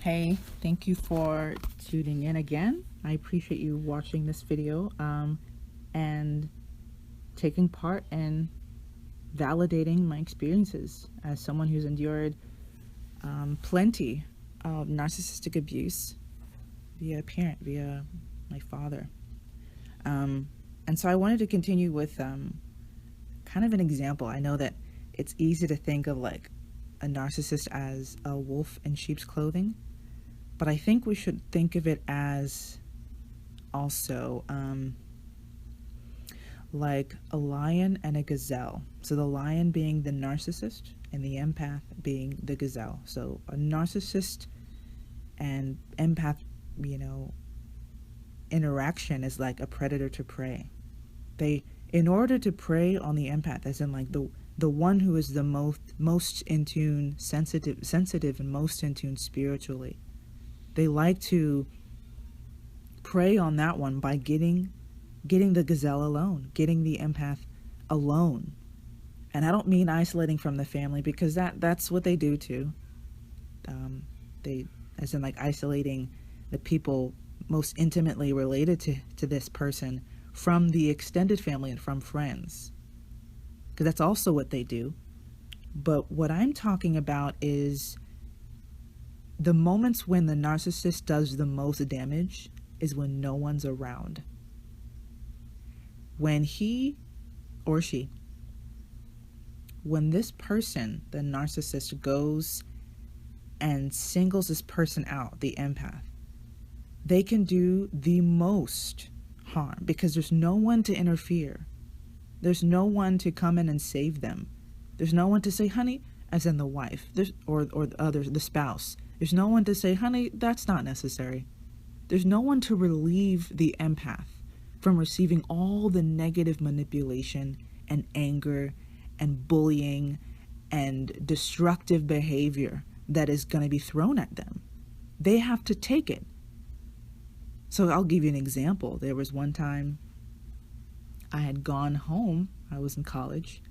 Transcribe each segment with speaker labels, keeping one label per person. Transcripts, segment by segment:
Speaker 1: Hey, thank you for tuning in again. I appreciate you watching this video and taking part in validating my experiences as someone who's endured plenty of narcissistic abuse via a parent, via my father. And so I wanted to continue with kind of an example. I know that it's easy to think of like a narcissist as a wolf in sheep's clothing, but I think we should think of it as also like a lion and a gazelle. So the lion being the narcissist and the empath being the gazelle. So a narcissist and empath, interaction is like a predator to prey. In order to prey on the empath, as in like the one who is the most in tune, sensitive and most in tune spiritually, they like to prey on that one by getting the gazelle alone, getting the empath alone. And I don't mean isolating from the family, because that's what they do too. As in like isolating the people most intimately related to this person from the extended family and from friends, because that's also what they do. But what I'm talking about is the moments when the narcissist does the most damage is when no one's around. When he or she, when this person, the narcissist, goes and singles this person out, the empath, they can do the most harm because there's no one to interfere. There's no one to come in and save them. There's no one to say, honey, as in the wife, or the other, the spouse. There's no one to say, honey, that's not necessary. There's no one to relieve the empath from receiving all the negative manipulation and anger and bullying and destructive behavior that is going to be thrown at them. They have to take it. So I'll give you an example. There was one time I had gone home. I was in college,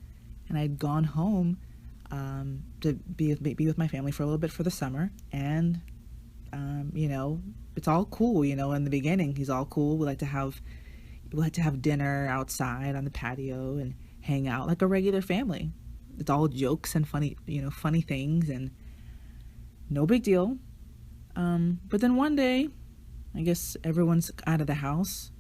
Speaker 1: and I had gone home to be with my family for a little bit for the summer. And, it's all cool, in the beginning. He's all cool. We like to have dinner outside on the patio and hang out like a regular family. It's all jokes and funny things, and no big deal. But then one day, I guess everyone's out of the house.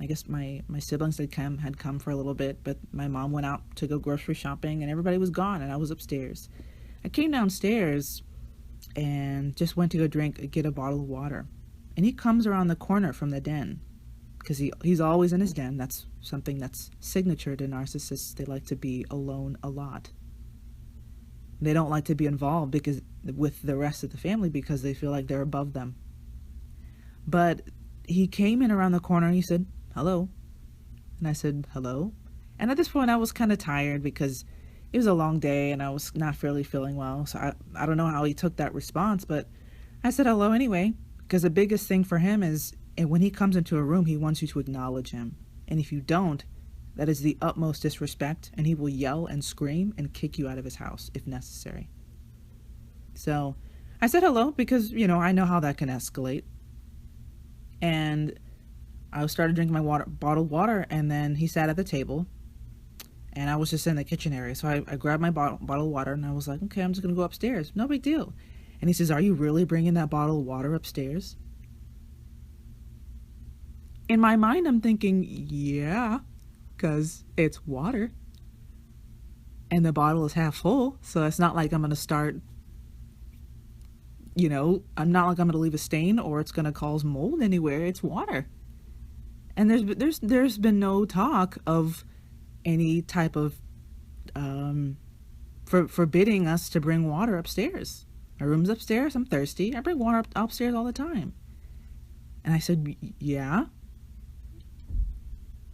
Speaker 1: I guess my siblings had come for a little bit, but my mom went out to go grocery shopping and everybody was gone, and I was upstairs. I came downstairs and just went to go get a bottle of water. And he comes around the corner from the den, because he's always in his den. That's something that's signature to narcissists. They like to be alone a lot. They don't like to be involved with the rest of the family because they feel like they're above them. But he came in around the corner and he said, hello. And I said, hello. And at this point I was kind of tired because it was a long day and I was not really feeling well. So I don't know how he took that response, but I said hello anyway, because the biggest thing for him is, and when he comes into a room, he wants you to acknowledge him. And if you don't, that is the utmost disrespect, and he will yell and scream and kick you out of his house if necessary. So I said hello because, I know how that can escalate. And I started drinking my bottled water, and then he sat at the table, and I was just in the kitchen area. So I grabbed my bottled water, and I was like, okay, I'm just going to go upstairs. No big deal. And he says, are you really bringing that bottle of water upstairs? In my mind, I'm thinking, yeah, because it's water. And the bottle is half full, so it's not like I'm going to start, I'm not like I'm going to leave a stain or it's going to cause mold anywhere. It's water. And there's been no talk of any type of forbidding us to bring water upstairs. My room's upstairs. I'm thirsty. I bring water upstairs all the time. And I said, yeah.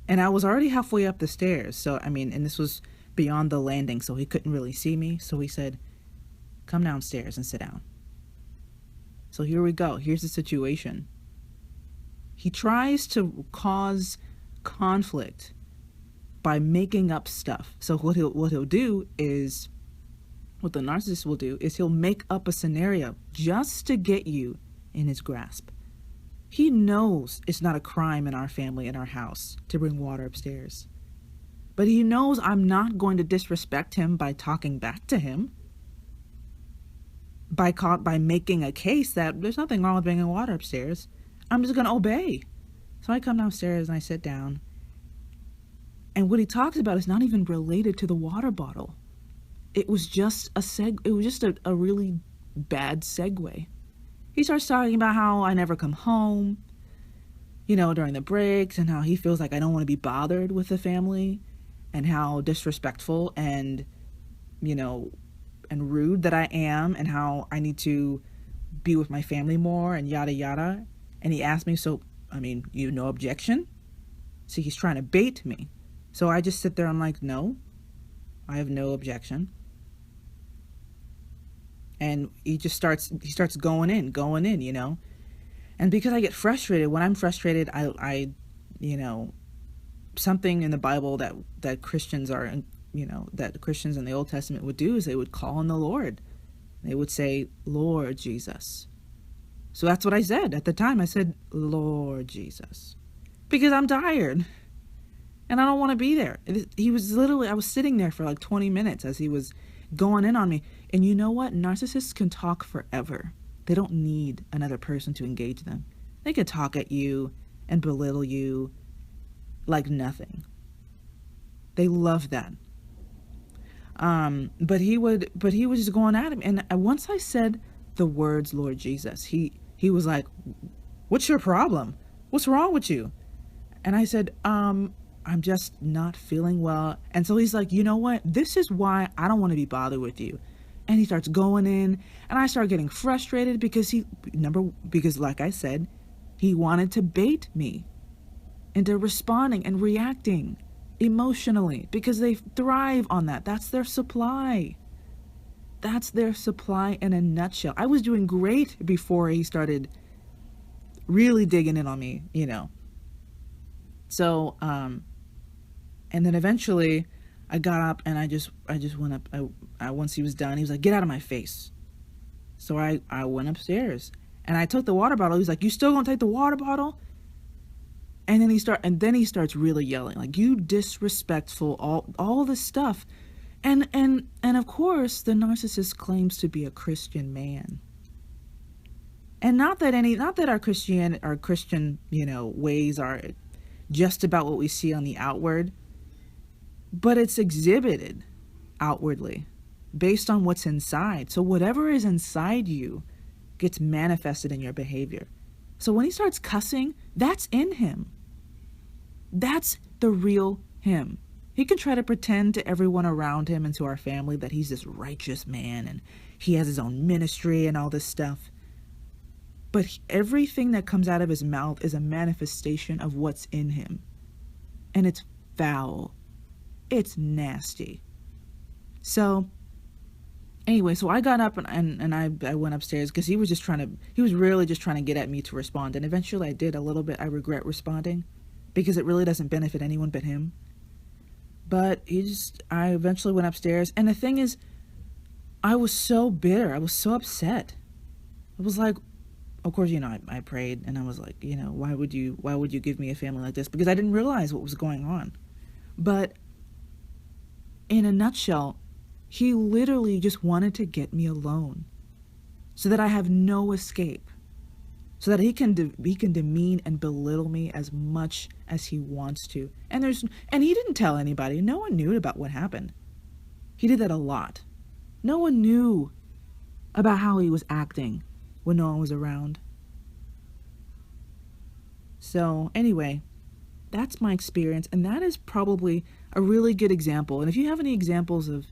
Speaker 1: And I was already halfway up the stairs. So, and this was beyond the landing, so he couldn't really see me. So he said, come downstairs and sit down. So here we go. Here's the situation. He tries to cause conflict by making up stuff. So what he'll do is what the narcissist will do is he'll make up a scenario just to get you in his grasp. He knows it's not a crime in our family, in our house, to bring water upstairs. But he knows I'm not going to disrespect him by talking back to him, by making a case that there's nothing wrong with bringing water upstairs. I'm just going to obey. So I come downstairs and I sit down. And what he talks about is not even related to the water bottle. It was just a really bad segue. He starts talking about how I never come home, during the breaks, and how he feels like I don't want to be bothered with the family, and how disrespectful and rude that I am, and how I need to be with my family more, and yada yada. And he asked me, so, no objection? So he's trying to bait me. So I just sit there, I'm like, no, I have no objection. And he starts going in, And because I get frustrated, when I'm frustrated, I something in the Bible that Christians are, that Christians in the Old Testament would do is they would call on the Lord. They would say, Lord Jesus. So that's what I said at the time. I said, Lord Jesus, because I'm tired and I don't want to be there. I was sitting there for like 20 minutes as he was going in on me. And you know what? Narcissists can talk forever. They don't need another person to engage them. They could talk at you and belittle you like nothing. They love that. But he was just going at him. And once I said the words, Lord Jesus, he was like, what's your problem? What's wrong with you? And I said, I'm just not feeling well. And so he's like, you know what? This is why I don't want to be bothered with you. And he starts going in, and I start getting frustrated because like I said, he wanted to bait me into responding and reacting emotionally because they thrive on that. That's their supply. That's their supply in a nutshell. I was doing great before he started really digging in on me, So, and then eventually I got up and I just went up. Once he was done, he was like, get out of my face. So I went upstairs and I took the water bottle. He's like, you still gonna take the water bottle? And then he starts really yelling, like, you disrespectful, all this stuff. And of course the narcissist claims to be a Christian man. And not that our Christian, ways are just about what we see on the outward, but it's exhibited outwardly based on what's inside. So whatever is inside you gets manifested in your behavior. So when he starts cussing, that's in him. That's the real him. He can try to pretend to everyone around him and to our family that he's this righteous man and he has his own ministry and all this stuff. But everything that comes out of his mouth is a manifestation of what's in him. And it's foul. It's nasty. So anyway, so I got up and I went upstairs because he was really just trying to get at me to respond. And eventually I did a little bit. I regret responding because it really doesn't benefit anyone but him. But I eventually went upstairs. And the thing is, I was so bitter. I was so upset. I was like, of course, I prayed and I was like, why would you give me a family like this? Because I didn't realize what was going on. But in a nutshell, he literally just wanted to get me alone so that I have no escape, so that he can demean and belittle me as much as he wants to. And he didn't tell anybody. No one knew about what happened. He did that a lot. No one knew about how he was acting when no one was around. So anyway, that's my experience, and that is probably a really good example. And if you have any examples of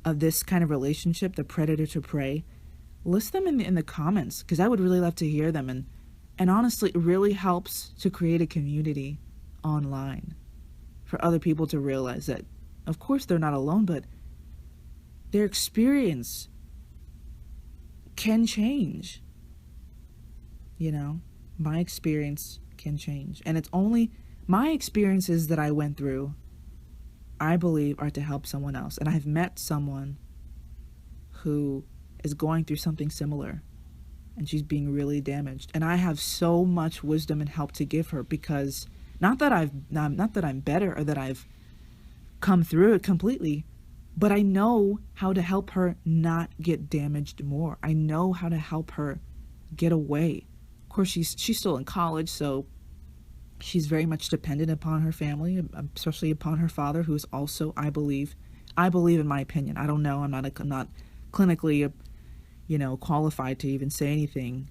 Speaker 1: this kind of relationship, the predator to prey, list them in the comments, because I would really love to hear them. And honestly, it really helps to create a community online for other people to realize that, of course, they're not alone, but their experience can change. My experience can change. And it's only my experiences that I went through, I believe, are to help someone else. And I've met someone who is going through something similar, and she's being really damaged. And I have so much wisdom and help to give her, because not that I'm better or that I've come through it completely, but I know how to help her not get damaged more. I know how to help her get away. Of course, she's still in college, so she's very much dependent upon her family, especially upon her father, who is also, I believe in my opinion, I don't know, I'm not clinically, qualified to even say anything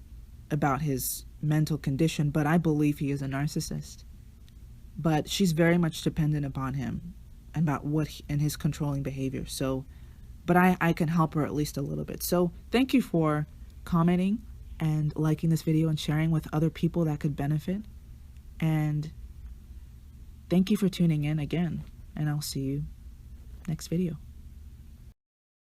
Speaker 1: about his mental condition, but I believe he is a narcissist. But she's very much dependent upon him and about and his controlling behavior. So, but I can help her at least a little bit. So thank you for commenting and liking this video and sharing with other people that could benefit. And thank you for tuning in again, and I'll see you next video.